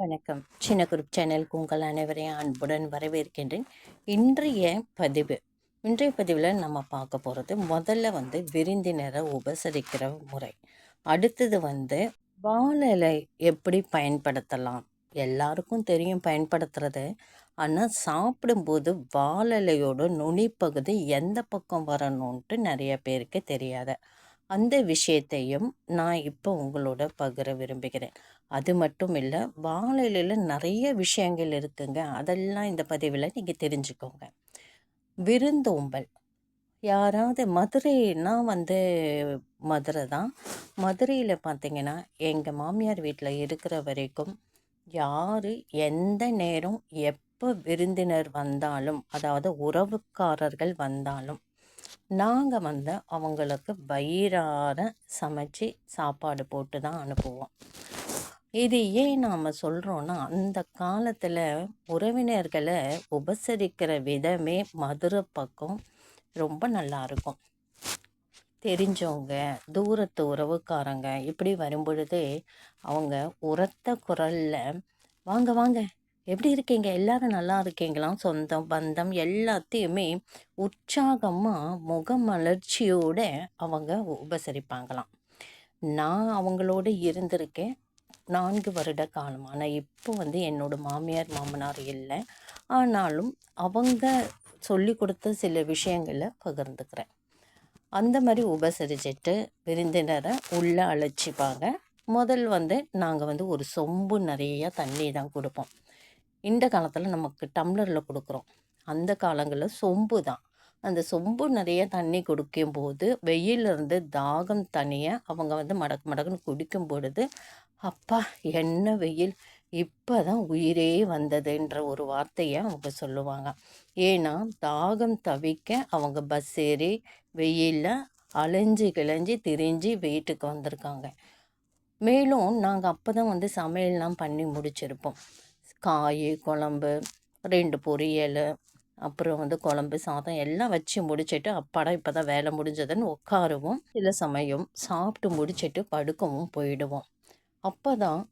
வணக்கம். சின்ன குரூப் சேனலுக்கு உங்கள் அனைவரையும் அன்புடன் வரவேற்கின்றேன். இன்றைய பதிவில் நம்ம பார்க்க போகிறது, முதல்ல விருந்தினரை உபசரிக்கிற முறை. அடுத்தது வாழை எப்படி பயன்படுத்தலாம். எல்லாருக்கும் தெரியும் பயன்படுத்துறது. ஆனால் சாப்பிடும்போது வாழலையோட நுனிப்பகுதி எந்த பக்கம் வரணுன்ட்டு நிறைய பேருக்கு தெரியாது. அந்த விஷயத்தையும் நான் இப்போ உங்களோட பகிர விரும்புகிறேன். அது மட்டும் இல்லை, வாழலையில் நிறைய விஷயங்கள் இருக்குங்க. அதெல்லாம் இந்த பதிவில் நீங்கள் தெரிஞ்சுக்கோங்க. விருந்தோம்பல். யாராவது நான் மதுரை தான். மதுரையில் பார்த்தீங்கன்னா, எங்கள் மாமியார் வீட்டில் இருக்கிற வரைக்கும் யார் எந்த நேரம் எப்போ விருந்தினர் வந்தாலும், அதாவது உறவுக்காரர்கள் வந்தாலும், நாங்கள் அவங்களுக்கு வயிறார சமைச்சு சாப்பாடு போட்டு தான் அனுப்புவோம். இது ஏன் நாம் சொல்கிறோன்னா, அந்த காலத்தில் உறவினர்களை உபசரிக்கிற விதமே மதுரை பக்கம் ரொம்ப நல்லாயிருக்கும். தெரிஞ்சவங்க, தூரத்து உறவுக்காரங்க இப்படி வரும்பொழுது அவங்க உரத்த குரலில், வாங்க வாங்க, எப்படி இருக்கீங்க, எல்லாரும் நல்லா இருக்கீங்களாம், சொந்தம் பந்தம் எல்லாத்தையுமே உற்சாகமாக முகமலர்ச்சியோட அவங்க உபசரிப்பாங்களாம். நான் அவங்களோட இருந்திருக்கேன் 4 வருட காலம். ஆனால் இப்போ என்னோடய மாமியார் மாமனார் இல்லை. ஆனாலும் அவங்க சொல்லி கொடுத்த சில விஷயங்களை பகிர்ந்துக்கிறேன். அந்த மாதிரி உபசரிச்சுட்டு விருந்தினரை உள்ளே அழைச்சிப்பாங்க. முதல் நாங்கள் ஒரு சொம்பு நிறைய தண்ணி தான் கொடுப்போம். இந்த காலத்தில் நமக்கு டம்ளரில் கொடுக்குறோம். அந்த காலங்களில் சொம்பு தான். அந்த சொம்பு நிறைய தண்ணி குடிக்கும்போது வெயிலிருந்து தாகம் தனிய அவங்க மடக்கு மடக்குன்னு குடிக்கும் பொழுது, அப்பா என்ன வெயில், இப்போ தான் உயிரே வந்ததுன்ற ஒரு வார்த்தையை அவங்க சொல்லுவாங்க. ஏன்னா தாகம் தவிக்க அவங்க பஸ் ஏறி வெயிலில் அலைஞ்சி கிளைஞ்சி திரிஞ்சு வீட்டுக்கு வந்திருக்காங்க. மேலும் நாங்கள் அப்போ தான் சமையல்லாம் பண்ணி முடிச்சிருப்போம். காய் குழம்பு 2 பொரியல், அப்புறம் குழம்பு சாதம் எல்லாம் வச்சு முடிச்சுட்டு, அப்பாடா இப்போ தான் வேலை முடிஞ்சதுன்னு உட்காருவோம். சில சமயம் சாப்பிட்டு முடிச்சுட்டு படுக்கவும் போயிடுவோம். அப்போ தான்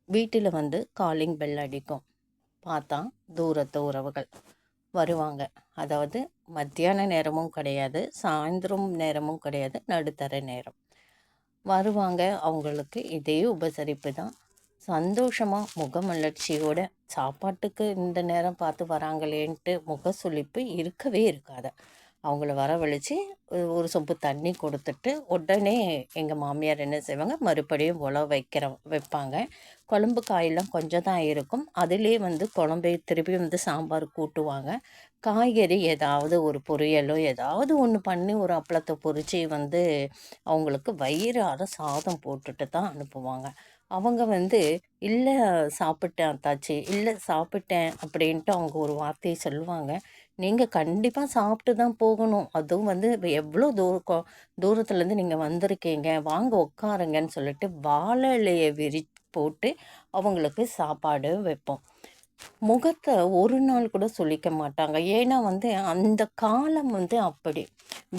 வீட்டில் காலிங் பெல் அடிக்கும். பார்த்தா தூரத்து உறவுகள் வருவாங்க. அதாவது மத்தியான நேரமும் கிடையாது, சாயந்தரம் நேரமும் கிடையாது, நடுத்தர நேரம் வருவாங்க. அவங்களுக்கு இதே உபசரிப்பு தான். சந்தோஷமாக முகமலர்ச்சியோட சாப்பாட்டுக்கு இந்த நேரம் பார்த்து வராங்களேன்ட்டு முகசுளிப்பு இருக்கவே இருக்காது. அவங்கள வரவழைச்சி ஒரு சொம்பு தண்ணி கொடுத்துட்டு உடனே எங்கள் மாமியார் என்ன செய்வாங்க, மறுபடியும் வைப்பாங்க. குழம்பு காயெல்லாம் கொஞ்சம் தான் இருக்கும். அதிலே குழம்பை திருப்பி சாம்பார் கூட்டுவாங்க. காய்கறி ஏதாவது ஒரு பொரியலோ ஏதாவது ஒன்று பண்ணி ஒரு அப்பளத்தை பொரித்து அவங்களுக்கு வயிறார சாதம் போட்டுட்டு தான் அனுப்புவாங்க. அவங்க இல்லை சாப்பிட்டேன் அத்தாச்சி, இல்லை சாப்பிட்டேன் அப்படின்ட்டு அவங்க ஒரு வார்த்தையை சொல்லுவாங்க. நீங்கள் கண்டிப்பாக சாப்பிட்டு தான் போகணும். அதுவும் எவ்வளோ தூரத்துலேருந்து நீங்கள் வந்திருக்கீங்க, வாங்க உட்காருங்கன்னு சொல்லிட்டு வாழை இலையை போட்டு அவங்களுக்கு சாப்பாடு வைப்போம். முகத்தை ஒரு நாள் கூட சொல்லிக்க மாட்டாங்க. ஏன்னா அந்த காலம் அப்படி.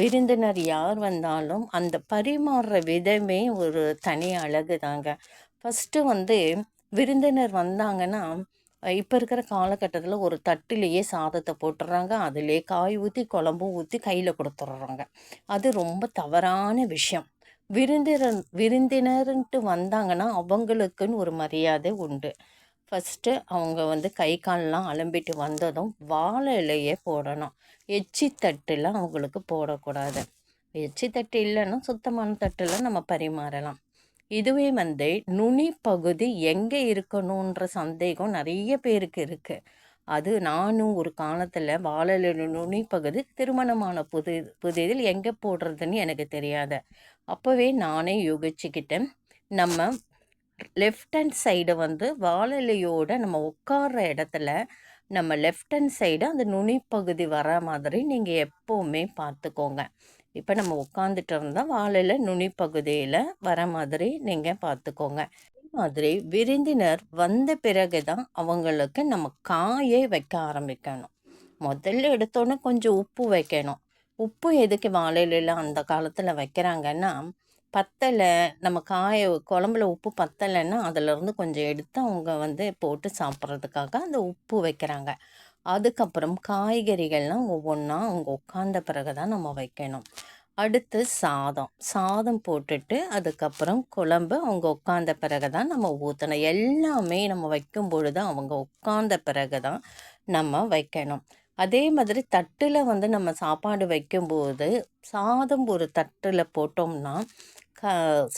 விருந்தினர் யார் வந்தாலும் அந்த பரிமாறுற விதமே ஒரு தனி அழகு தாங்க. ஃபஸ்ட்டு விருந்தினர் வந்தாங்கன்னா, இப்போ இருக்கிற காலகட்டத்தில் ஒரு தட்டிலேயே சாதத்தை போட்டுடுறாங்க, அதிலே காய் ஊற்றி குழம்பும் ஊற்றி கையில் கொடுத்துட்றாங்க. அது ரொம்ப தவறான விஷயம். விருந்தினர்ன்ட்டு வந்தாங்கன்னா அவங்களுக்குன்னு ஒரு மரியாதை உண்டு. ஃபஸ்ட்டு அவங்க கை கால்லாம் அலம்பிட்டு வந்ததும் வாழை இலையை போடணும். எச்சி தட்டில் அவங்களுக்கு போடக்கூடாது. எச்சி தட்டு இல்லைன்னா சுத்தமான தட்டில் நம்ம பரிமாறலாம். இதுவே நுனி பகுதி எங்கே இருக்கணுன்ற சந்தேகம் நிறைய பேருக்கு இருக்குது. அது நானும் ஒரு காலத்தில் வாழை நுனி பகுதி திருமணமான புதிதில் எங்கே போடுறதுன்னு எனக்கு தெரியாது. அப்போவே நானே யோகிச்சுக்கிட்டேன். நம்ம லெஃப்ட் ஹேண்ட் சைடு வாழலையோட நம்ம உட்கார்ற இடத்துல நம்ம லெஃப்ட் ஹேண்ட் சைடு அந்த நுனிப்பகுதி வர மாதிரி நீங்கள் எப்போவுமே பார்த்துக்கோங்க. இப்போ நம்ம உட்காந்துட்டு இருந்தால் வாழையில் நுனிப்பகுதியில் வர மாதிரி நீங்கள் பார்த்துக்கோங்க. அதே மாதிரி விருந்தினர் வந்த பிறகு தான் அவங்களுக்கு நம்ம காயை வைக்க ஆரம்பிக்கணும். முதல்ல எடுத்தோன்னே கொஞ்சம் உப்பு வைக்கணும். உப்பு எதுக்கு வாழையில அந்த காலத்தில் வைக்கிறாங்கன்னா, பத்தலை, நம்ம குழம்புல உப்பு பத்தலைன்னா அதிலேருந்து கொஞ்சம் எடுத்து அவங்க வந்து போட்டு சாப்பிட்றதுக்காக அந்த உப்பு வைக்கிறாங்க. அதுக்கப்புறம் காய்கறிகள்லாம் ஒவ்வொன்றா அவங்க உட்காந்த பிறகு தான் நம்ம வைக்கணும். அடுத்து சாதம் போட்டுட்டு அதுக்கப்புறம் குழம்பு அவங்க உட்காந்த பிறகு தான் நம்ம ஊற்றணும். எல்லாமே நம்ம வைக்கும் பொழுது அவங்க உட்காந்த பிறகு தான் நம்ம வைக்கணும். அதே மாதிரி தட்டில் வந்து நம்ம சாப்பாடு வைக்கும்போது சாதம் ஒரு தட்டில் போட்டோம்னா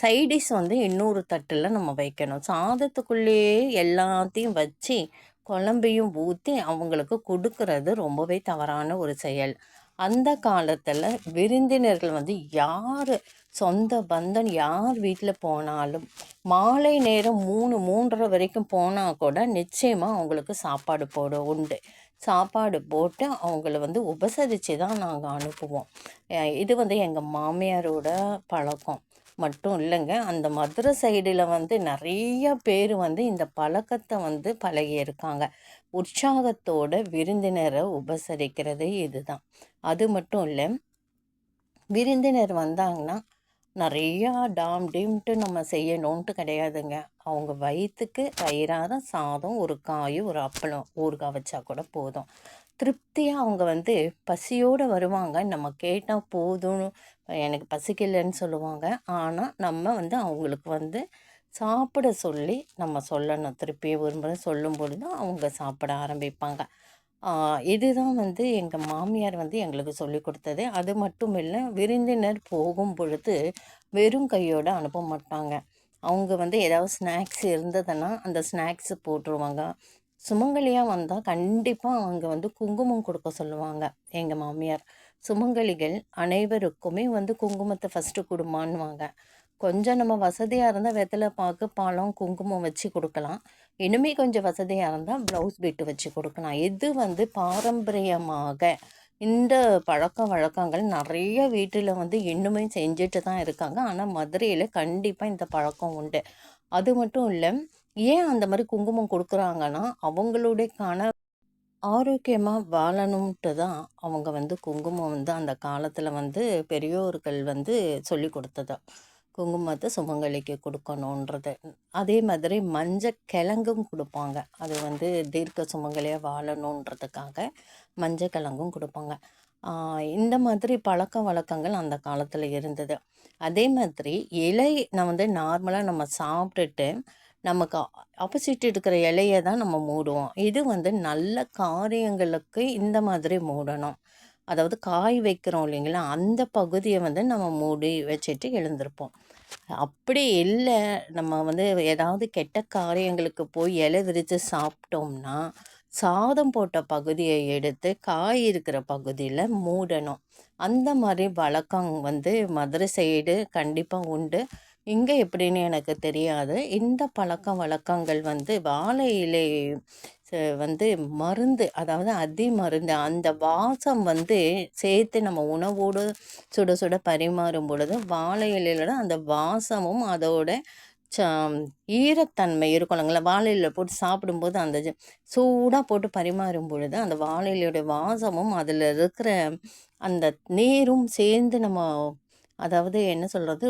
சைடிஷ் வந்து இன்னொரு தட்டில் நம்ம வைக்கணும். சாதத்துக்குள்ளேயே எல்லாத்தையும் வச்சு குழம்பையும் ஊற்றி அவங்களுக்கு கொடுக்கறது ரொம்பவே தவறான ஒரு செயல். அந்த காலத்தில் விருந்தினர்கள் வந்து யார் சொந்த பந்தம் யார் வீட்டில் போனாலும் மாலை நேரம் 3:30 வரைக்கும் போனால் கூட நிச்சயமாக அவங்களுக்கு சாப்பாடு உண்டு. சாப்பாடு போட்டு அவங்கள வந்து உபசரித்து தான் நாங்கள் அனுப்புவோம். இது வந்து எங்கள் மாமியாரோட பழக்கம் மட்டும் இல்லைங்க. அந்த மதுரை சைடில் வந்து நிறைய பேர் வந்து இந்த பழக்கத்தை வந்து பழகியிருக்காங்க. உற்சாகத்தோட விருந்தினரை உபசரிக்கிறது இதுதான். அது மட்டும் இல்லை, விருந்தினர் வந்தாங்கன்னா நிறையா டாம் டீம்ட்டு நம்ம செய்யணுன்ட்டு கிடையாதுங்க. அவங்க வயிற்றுக்கு வயிறார சாதம், ஒரு காய், ஒரு அப்பளம், ஊறுகாய் வச்சா கூட போதும். திருப்தியாக அவங்க வந்து பசியோடு வருவாங்க. நம்ம கேட்டால் போதும், எனக்கு பசிக்கலைன்னு சொல்லுவாங்க. ஆனால் நம்ம வந்து அவங்களுக்கு வந்து சாப்பிட சொல்லி நம்ம சொல்லணும். திருப்பி ஒரு முறை சொல்லும் பொழுது அவங்க சாப்பிட ஆரம்பிப்பாங்க. இதுதான் வந்து எங்கள் மாமியார் வந்து எங்களுக்கு சொல்லி கொடுத்தது. அது மட்டும் இல்லை, விருந்தினர் போகும் பொழுது வெறும் கையோடு அனுப்ப மாட்டாங்க. அவங்க வந்து ஏதாவது ஸ்நாக்ஸ் இருந்ததுன்னா அந்த ஸ்நாக்ஸு போட்டுருவாங்க. சுமங்கலியாக வந்தால் கண்டிப்பாக அவங்க வந்து குங்குமம் கொடுக்க சொல்லுவாங்க எங்கள் மாமியார். சுமங்கலிகள் அனைவருக்குமே வந்து குங்குமத்தை ஃபஸ்ட்டு கொடுமான்னுவாங்க. கொஞ்சம் நம்ம வசதியாக இருந்தால் வெத்தலை பாக்கு, பழம், குங்குமம் வச்சு கொடுக்கலாம். இனிமே கொஞ்சம் வசதியாக இருந்தால் ப்ளவுஸ் பிட்டு வச்சு கொடுக்கலாம். இது வந்து பாரம்பரியமாக இந்த பழக்க வழக்கங்கள் நிறைய வீட்டில் வந்து இன்னுமே செஞ்சுட்டு தான் இருக்காங்க. ஆனால் மதுரையில் கண்டிப்பாக இந்த பழக்கம் உண்டு. அது மட்டும் இல்லை, ஏன் அந்த மாதிரி குங்குமம் கொடுக்குறாங்கன்னா அவங்களுடைய ஆரோக்கியமாக வாழணுன்ட்டு தான் அவங்க வந்து குங்குமம் வந்து அந்த காலத்தில் வந்து பெரியோர்கள் வந்து சொல்லி கொடுத்ததா. குங்குமத்தை சுமங்கலிக்கு கொடுக்கணுன்றது. அதே மாதிரி கிழங்கும் கொடுப்பாங்க. அது வந்து தீர்க்க சுமங்கலியாக வாழணுன்றதுக்காக கிழங்கும் கொடுப்பாங்க. இந்த மாதிரி பழக்க வழக்கங்கள் அந்த காலத்தில் இருந்தது. அதே மாதிரி இலை நான் வந்து நார்மலாக நம்ம சாப்பிட்டுட்டு நமக்கு ஆப்போசிட் இருக்கிற இலையை தான் நம்ம மூடுவோம். இது வந்து நல்ல காரியங்களுக்கு இந்த மாதிரி மூடணும். அதாவது காய் வைக்கிறோம் இல்லைங்களா, அந்த பகுதியை வந்து நம்ம மூடி வச்சுட்டு எழுந்திருப்போம். அப்படி இல்லை, நம்ம வந்து ஏதாவது கெட்ட காரியங்களுக்கு போய் இலை விரித்து சாப்பிட்டோம்னா சாதம் போட்ட பகுதியை எடுத்து காய் இருக்கிற பகுதியில் மூடணும். அந்த மாதிரி வழக்கம் வந்து மதுரை சைடு கண்டிப்பாக உண்டு. இங்கே எப்படின்னு எனக்கு தெரியாது. இந்த பழக்க வழக்கங்கள் வந்து வாழை இலை வந்து மருந்து, அதாவது மருந்து, அந்த வாசம் வந்து சேர்த்து நம்ம உணவோடு சுட சுட பரிமாறும் பொழுது வாழை இலையில அந்த வாசமும் அதோட ஈரத்தன்மை இருக்கும் இல்லைங்களா, வாழையில போட்டு சாப்பிடும்போது அந்த சூடாக போட்டு பரிமாறும் பொழுது அந்த வாழையிலையோட வாசமும் அதில் இருக்கிற அந்த நீரும் சேர்ந்து நம்ம, அதாவது என்ன சொல்கிறது,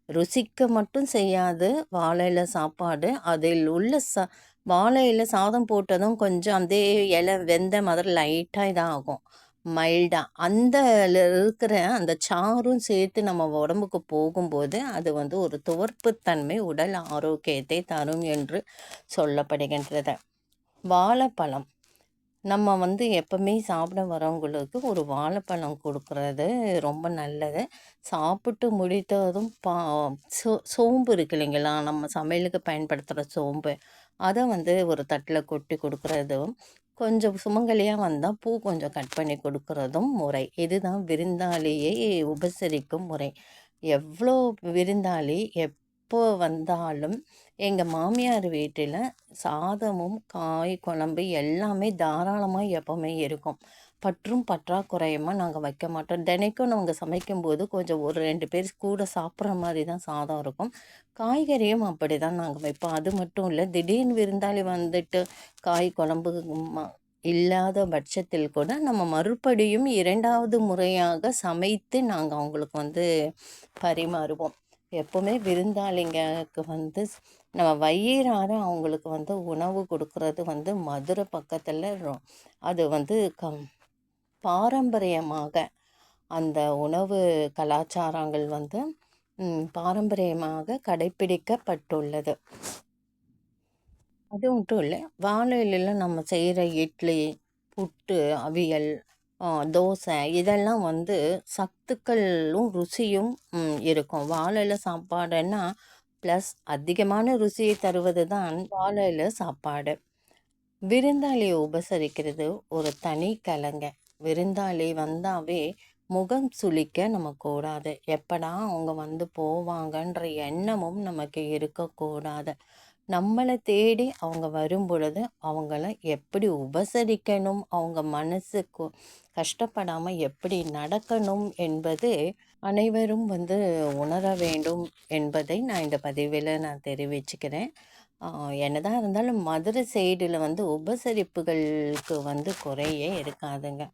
ருசிக்க மட்டும் செய்யாது வாழையில சாப்பாடு. அதில் உள்ள வாழையில சாதம் போட்டதும் கொஞ்சம் அதே இலை வெந்த மாதிரி லைட்டாக இதாக ஆகும், மைல்டாக. அந்த இருக்கிற அந்த சாரும் சேர்த்து நம்ம உடம்புக்கு போகும்போது அது வந்து ஒரு துவர்ப்புத்தன்மை, உடல் ஆரோக்கியத்தை தரும் என்று சொல்லப்படுகின்றது. வாழைப்பழம் நம்ம வந்து எப்பவுமே சாப்பிட வரவங்களுக்கு ஒரு வாழைப்பழம் கொடுக்குறது ரொம்ப நல்லது. சாப்பிட்டு முடித்ததும் சோம்பு இருக்கு இல்லைங்களா, நம்ம சமையலுக்கு பயன்படுத்துகிற சோம்பு, அதை வந்து ஒரு தட்டில் கொட்டி கொடுக்குறதும், கொஞ்சம் சுமங்கலியாக வந்தால் பூ கொஞ்சம் கட் பண்ணி கொடுக்குறதும் முறை. இதுதான் விருந்தாளியை உபசரிக்கும் முறை. எவ்வளோ விருந்தாளி எப்போ வந்தாலும் எங்கள் மாமியார் வீட்டில் சாதமும் காய் குழம்பு எல்லாமே தாராளமாக எப்போவுமே இருக்கும். பற்றும் பற்றாக்குறையுமா நாங்கள் வைக்க மாட்டோம். தினைக்கும் நாங்கள் சமைக்கும்போது கொஞ்சம் ஒரு 2 பேர் கூட சாப்பிட்ற மாதிரி தான் சாதம் இருக்கும். காய்கறியும் அப்படி தான் நாங்கள் வைப்போம். அது மட்டும் இல்லை, திடீர்னு விருந்தாளி வந்துட்டு காய் குழம்பு இல்லாத பட்சத்தில் கூட நம்ம மறுபடியும் 2வது முறையாக சமைத்து நாங்கள் அவங்களுக்கு வந்து பரிமாறுவோம். எப்போவுமே விருந்தாளிங்களுக்கு வந்து நம்ம வயிறார அவங்களுக்கு வந்து உணவு கொடுக்கறது வந்து மதுரை பக்கத்தில் அது வந்து பாரம்பரியமாக அந்த உணவு கலாச்சாரங்கள் வந்து பாரம்பரியமாக கடைப்பிடிக்கப்பட்டுள்ளது. அது மட்டும் இல்லை, வாழை இலையில நம்ம செய்கிற இட்லி, புட்டு, அவியல், தோசை இதெல்லாம் வந்து சத்துக்களும் ருசியும் இருக்கும். வாழை இலை சாப்பாடுன்னா ப்ளஸ் அதிகமான ருசியை தருவது தான் வாழை இலை சாப்பாடு. விருந்தாளியை உபசரிக்கிறது ஒரு தனி கலைங்க. விருந்தாளி வந்தாவே முகம் சுளிக்க நம்ம கூடாது. எப்படா அவங்க வந்து போவாங்கன்ற எண்ணமும் நமக்கு இருக்கக்கூடாது. நம்மளை தேடி அவங்க வரும் பொழுது அவங்கள எப்படி உபசரிக்கணும், அவங்க மனசுக்கு கஷ்டப்படாமல் எப்படி நடக்கணும் என்பது அனைவரும் வந்து உணர வேண்டும் என்பதை நான் இந்த பதிவில் நான் தெரிவிச்சுக்கிறேன். என்னதான் இருந்தாலும் மதுரை சைடில் வந்து உபசரிப்புகளுக்கு வந்து குறையே இருக்காதுங்க.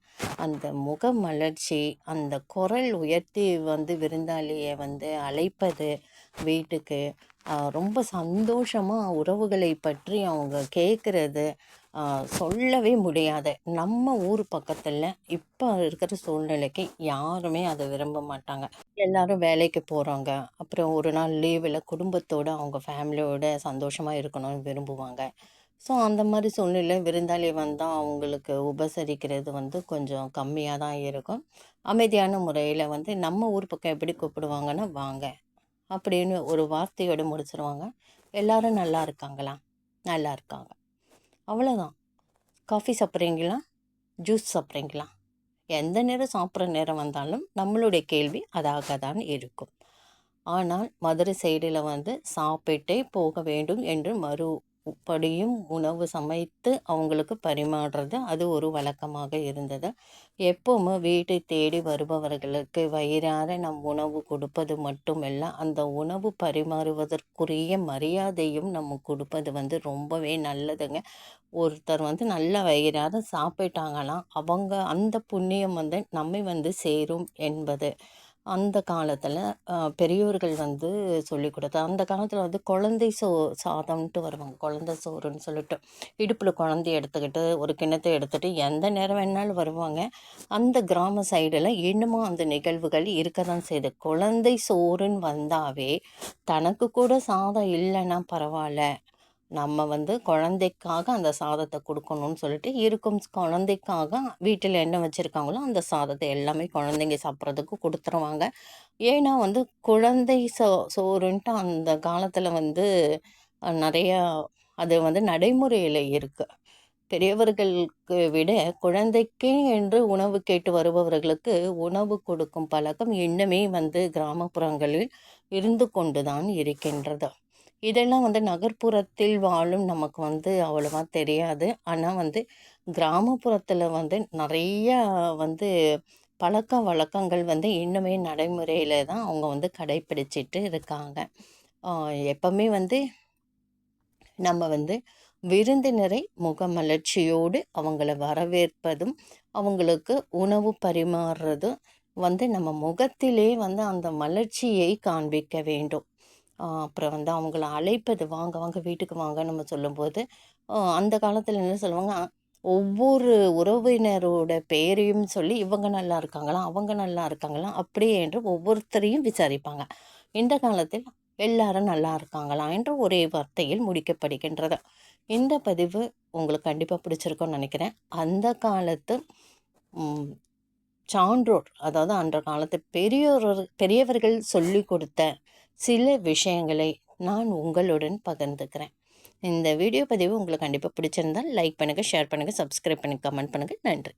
அந்த முகமலர்ச்சி, அந்த குரல் உயர்த்தி வந்து விருந்தாளியை வந்து அழைப்பது வீட்டுக்கு, ரொம்ப சந்தோஷமாக உறவுகளை பற்றி அவங்க கேட்குறது சொல்லவே முடியாது. நம்ம ஊர் பக்கத்தில் இப்போ இருக்கிற சூழ்நிலைக்கு யாருமே அதை விரும்ப மாட்டாங்க. எல்லாரும் வேலைக்கு போகிறாங்க. அப்புறம் ஒரு நாள் லீவில் குடும்பத்தோடு அவங்க ஃபேமிலியோட சந்தோஷமாக இருக்கணும்னு விரும்புவாங்க. ஸோ அந்த மாதிரி சூழ்நிலை விருந்தாளி வந்தால் அவங்களுக்கு உபசரிக்கிறது வந்து கொஞ்சம் கம்மியாக தான் இருக்கும். அமைதியான முறையில் வந்து நம்ம ஊர் பக்கம் எப்படி கூப்பிடுவாங்கன்னா, வாங்க அப்படின்னு ஒரு வார்த்தையோடு முடிச்சிருவாங்க. எல்லாரும் நல்லா இருக்காங்களா? நல்லா இருக்காங்க. அவ்வளோதான். காஃபி சாப்பிட்றீங்களா? ஜூஸ் சாப்பிட்றீங்களா? எந்த நேரம் சாப்பிட்ற நேரம் வந்தாலும் நம்மளுடைய கேள்வி அதாக தான் இருக்கும். ஆனால் மதுரை சைடில் வந்து சாப்பிட்டே போக வேண்டும் என்று மறுபடியும் உணவு சமைத்து அவங்களுக்கு பரிமாறுறது அது ஒரு வழக்கமாக இருந்தது. எப்போவுமே வீட்டை தேடி வருபவர்களுக்கு வயிறார நம் உணவு கொடுப்பது மட்டுமல்ல, அந்த உணவு பரிமாறுவதற்குரிய மரியாதையும் நம்ம கொடுப்பது வந்து ரொம்பவே நல்லதுங்க. ஒருத்தர் வந்து நல்ல வயிறார சாப்பிட்டாங்கன்னா அவங்க அந்த புண்ணியம் வந்து நம்மை வந்து சேரும் என்பது அந்த காலத்தில் பெரியோர்கள் வந்து சொல்லி கொடுத்தா. அந்த காலத்தில் வந்து குழந்தை சாதம்ன்ட்டு வருவாங்க. குழந்தை சோறுன்னு சொல்லிட்டு இடுப்பில் குழந்தைய எடுத்துக்கிட்டு ஒரு கிண்ணத்தை எடுத்துகிட்டு எந்த நேரம் வேணாலும் வருவாங்க. அந்த கிராம சைடில் இன்னமும் அந்த நிகழ்வுகள் இருக்க தான் செய்யுது. குழந்தை சோறுன்னு வந்தாவே தனக்கு கூட சாதம் இல்லைன்னா பரவாயில்ல, நம்ம வந்து குழந்தைக்காக அந்த சாதத்தை கொடுக்கணும்னு சொல்லிட்டு இருக்கும். குழந்தைக்காக வீட்டில் என்ன வச்சுருக்காங்களோ அந்த சாதத்தை எல்லாமே குழந்தைங்க சாப்பிட்றதுக்கு கொடுத்துருவாங்க. ஏன்னா வந்து குழந்தை சோறுன்ட்டு அந்த காலத்தில் வந்து நிறையா அது வந்து நடைமுறையில் இருக்குது. பெரியவர்களுக்கு விட குழந்தைக்கே என்று உணவு கேட்டு வருபவர்களுக்கு உணவு கொடுக்கும் பழக்கம் இன்னுமே வந்து கிராமப்புறங்களில் இருந்து கொண்டு தான் இருக்கின்றது. இதெல்லாம் வந்து நகர்ப்புறத்தில் வாழும் நமக்கு வந்து அவ்வளவா தெரியாது. ஆனால் வந்து கிராமப்புறத்தில் வந்து நிறையா வந்து பழக்க வழக்கங்கள் வந்து இன்னுமே நடைமுறையில் தான் அவங்க வந்து கடைப்பிடிச்சிட்டு இருக்காங்க. எப்பவுமே வந்து நம்ம வந்து விருந்தினரை முகமலர்ச்சியோடு அவங்கள வரவேற்பதும் அவங்களுக்கு உணவு பரிமாறுறதும் வந்து நம்ம முகத்திலே வந்து அந்த மலர்ச்சியை காண்பிக்க வேண்டும். அப்புறம் வந்து அவங்கள அழைப்பது, வாங்க வாங்க வீட்டுக்கு வாங்கன்னு நம்ம சொல்லும்போது அந்த காலத்தில் என்ன சொல்லுவாங்க, ஒவ்வொரு உறவினரோட பெயரையும் சொல்லி இவங்க நல்லா இருக்காங்களா, அவங்க நல்லா இருக்காங்களா அப்படி என்று ஒவ்வொருத்தரையும் விசாரிப்பாங்க. இந்த காலத்தில் எல்லாரும் நல்லா இருக்காங்களா என்று ஒரே வார்த்தையில் முடிக்கப்படுகின்றது. இந்த பதிவு உங்களுக்கு கண்டிப்பாக பிடிச்சிருக்கும்னு நினைக்கிறேன். அந்த காலத்து சான்றோர், அதாவது அன்ற காலத்து பெரியவர்கள் சொல்லி கொடுத்த சில விஷயங்களை நான் உங்களுடன் பகிர்ந்துக்கிறேன். இந்த வீடியோ பதிவு உங்களுக்கு கண்டிப்பாக பிடிச்சிருந்தால் லைக் பண்ணுங்கள், ஷேர் பண்ணுங்கள், சப்ஸ்கிரைப் பண்ணி கமெண்ட் பண்ணுங்கள். நன்றி.